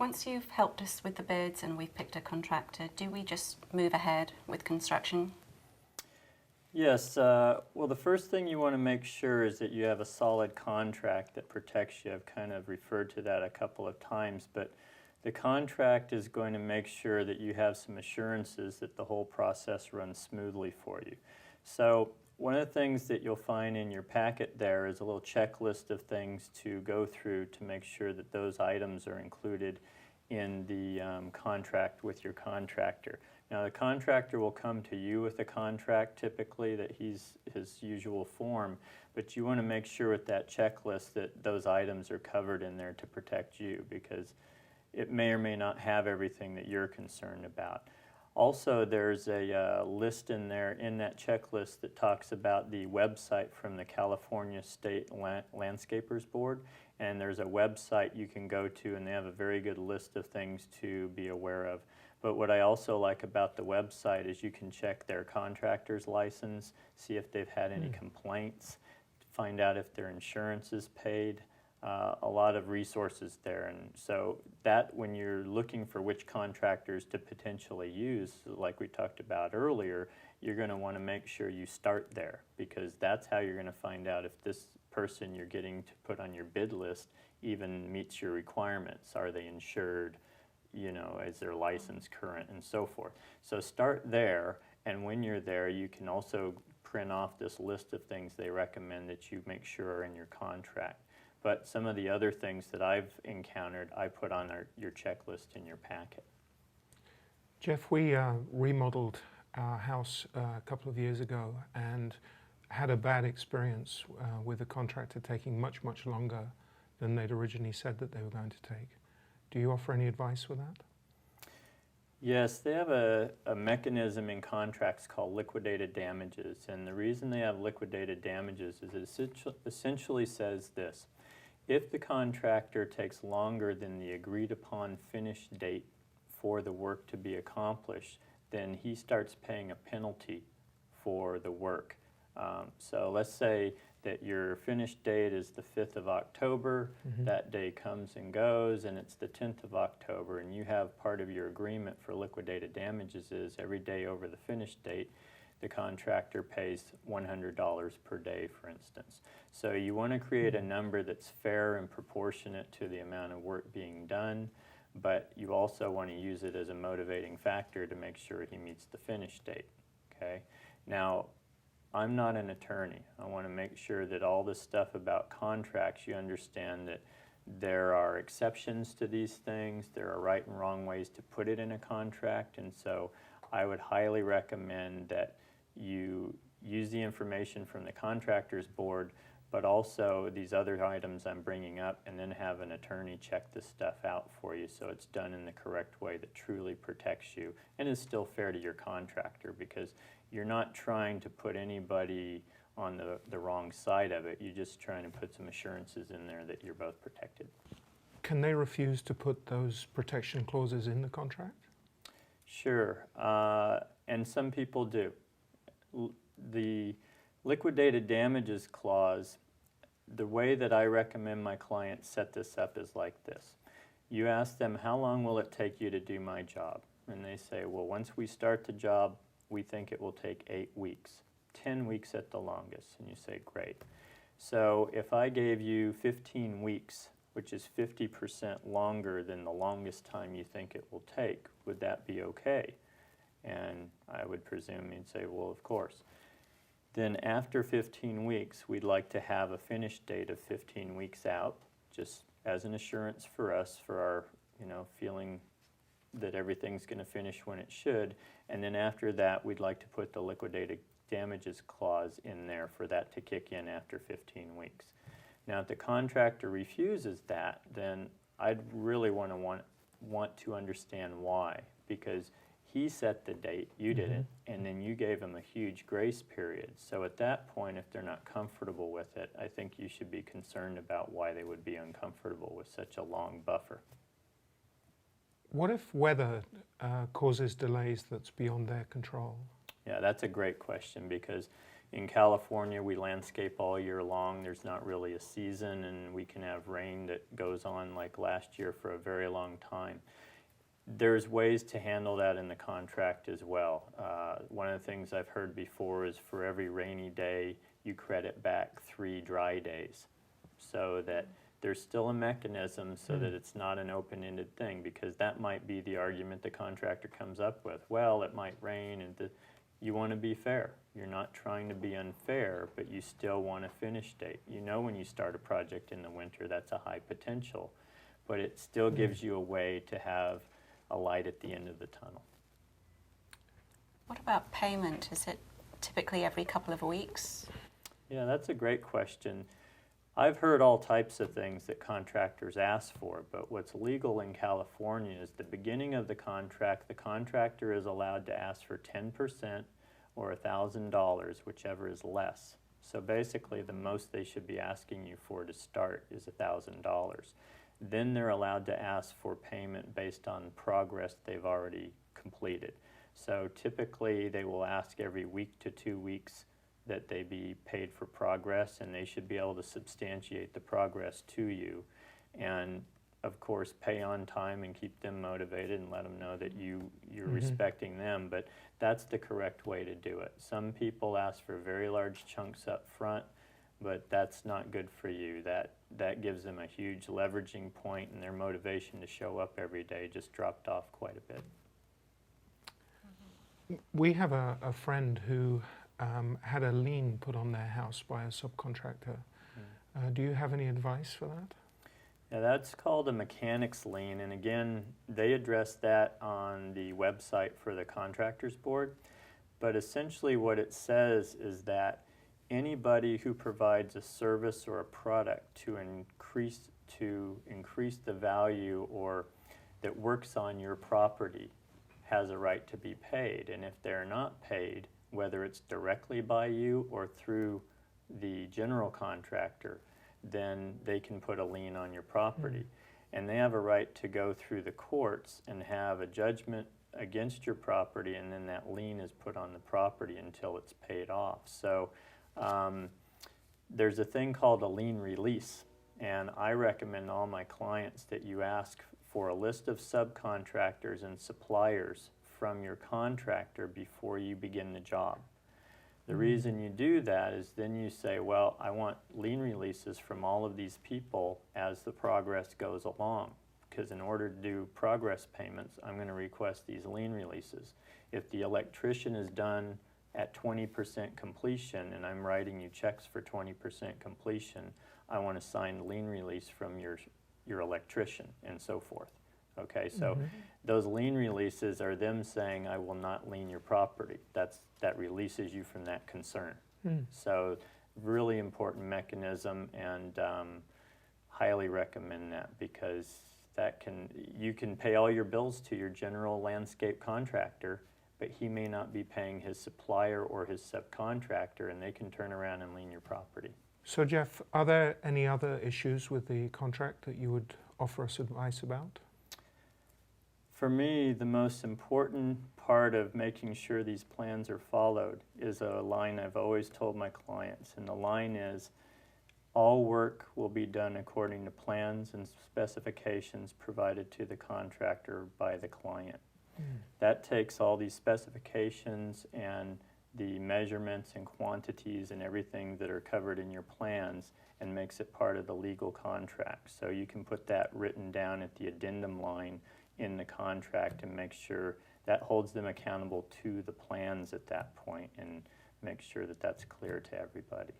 Once you've helped us with the bids and we've picked a contractor, do we just move ahead with construction? Yes, well, the first thing you want to make sure is that you have a solid contract that protects you. I've kind of referred to that a couple of times, but the contract is going to make sure that you have some assurances that the whole process runs smoothly for you. So one of the things that you'll find in your packet there is a little checklist of things to go through to make sure that those items are included in the contract with your contractor. Now, the contractor will come to you with a contract typically that he's his usual form, but you want to make sure with that checklist that those items are covered in there to protect you, because it may or may not have everything that you're concerned about. Also, there's a list in there in that checklist that talks about the website from the California State Landscapers Board, and there's a website you can go to, and they have a very good list of things to be aware of. But what I also like about the website is you can check their contractor's license, see if they've had any complaints, find out if their insurance is paid. A lot of resources there, and so that when you're looking for which contractors to potentially use, like we talked about earlier, you're going to want to make sure you start there, because that's how you're going to find out if this person you're getting to put on your bid list even meets your requirements. Are they insured? You know, is their license current, and so forth. So start there, and when you're there, you can also print off this list of things they recommend that you make sure are in your contract. But some of the other things that I've encountered, I put on your checklist in your packet. Jeff, we remodeled our house a couple of years ago and had a bad experience with the contractor taking much, much longer than they'd originally said that they were going to take. Do you offer any advice with that? Yes, they have a mechanism in contracts called liquidated damages, and the reason they have liquidated damages is it essentially says this: if the contractor takes longer than the agreed upon finish date for the work to be accomplished, then he starts paying a penalty for the work. So let's say that your finish date is the 5th of October, that day comes and goes, and it's the 10th of October, and you have part of your agreement for liquidated damages is every day over the finish date, the contractor pays $100 per day, for instance. So you want to create a number that's fair and proportionate to the amount of work being done, but you also want to use it as a motivating factor to make sure he meets the finish date. Okay? Now, I'm not an attorney. I want to make sure that all this stuff about contracts, you understand that there are exceptions to these things. There are right and wrong ways to put it in a contract, and so I would highly recommend that you use the information from the contractors board, but also these other items I'm bringing up, and then have an attorney check this stuff out for you so it's done in the correct way that truly protects you and is still fair to your contractor, because you're not trying to put anybody on the wrong side of it. You're just trying to put some assurances in there that you're both protected. Can they refuse to put those protection clauses in the contract? Sure, and some people do. The liquidated damages clause, the way that I recommend my clients set this up is like this. You ask them, how long will it take you to do my job? And they say, well, once we start the job, we think it will take 8 weeks, 10 weeks at the longest. And you say, great. So if I gave you 15 weeks, which is 50% longer than the longest time you think it will take, would that be okay? And I would presume you'd say, well, of course. Then after 15 weeks, we'd like to have a finish date of 15 weeks out, just as an assurance for us, for our, feeling that everything's going to finish when it should. And then after that, we'd like to put the liquidated damages clause in there for that to kick in after 15 weeks. Now, if the contractor refuses that, then I'd really want to understand why, because he set the date, you didn't, and then you gave him a huge grace period. So at that point, if they're not comfortable with it, I think you should be concerned about why they would be uncomfortable with such a long buffer. What if weather causes delays that's beyond their control? Yeah, that's a great question, because in California, we landscape all year long. There's not really a season, and we can have rain that goes on like last year for a very long time. There's ways to handle that in the contract as well. One of the things I've heard before is for every rainy day, you credit back 3 dry days, so that there's still a mechanism so that it's not an open-ended thing, because that might be the argument the contractor comes up with. Well, it might rain, and you want to be fair. You're not trying to be unfair, but you still want a finish date. You know, when you start a project in the winter, that's a high potential, but it still gives you a way to have a light at the end of the tunnel. What about payment? Is it typically every couple of weeks? Yeah, that's a great question. I've heard all types of things that contractors ask for, but what's legal in California is the beginning of the contract, the contractor is allowed to ask for 10% or $1,000, whichever is less. So basically, the most they should be asking you for to start is $1,000. Then they're allowed to ask for payment based on progress they've already completed. So typically, they will ask every week to 2 weeks that they be paid for progress, and they should be able to substantiate the progress to you. And of course, pay on time and keep them motivated and let them know that you're respecting them, but that's the correct way to do it. Some people ask for very large chunks up front, but that's not good for you. That gives them a huge leveraging point, and their motivation to show up every day just dropped off quite a bit. We have a friend who had a lien put on their house by a subcontractor. Do you have any advice for that? Yeah, that's called a mechanics lien, and again, they address that on the website for the Contractors Board. But essentially what it says is that anybody who provides a service or a product to increase the value or that works on your property has a right to be paid. And if they're not paid, whether it's directly by you or through the general contractor, then they can put a lien on your property. And they have a right to go through the courts and have a judgment against your property, and then that lien is put on the property until it's paid off. So there's a thing called a lien release, and I recommend all my clients that you ask for a list of subcontractors and suppliers from your contractor before you begin the job. The reason you do that is then you say, well, I want lien releases from all of these people as the progress goes along, because in order to do progress payments, I'm going to request these lien releases. If the electrician is done at 20% completion and I'm writing you checks for 20% completion, I want a signed lien release from your electrician, and so forth. Okay, so those lien releases are them saying, I will not lien your property. That releases you from that concern. So really important mechanism, and highly recommend that, because you can pay all your bills to your general landscape contractor, but he may not be paying his supplier or his subcontractor, and they can turn around and lien your property. So Jeff, are there any other issues with the contract that you would offer us advice about? For me, the most important part of making sure these plans are followed is a line I've always told my clients, and the line is, all work will be done according to plans and specifications provided to the contractor by the client. That takes all these specifications and the measurements and quantities and everything that are covered in your plans and makes it part of the legal contract. So you can put that written down at the addendum line in the contract and make sure that holds them accountable to the plans at that point, and make sure that that's clear to everybody.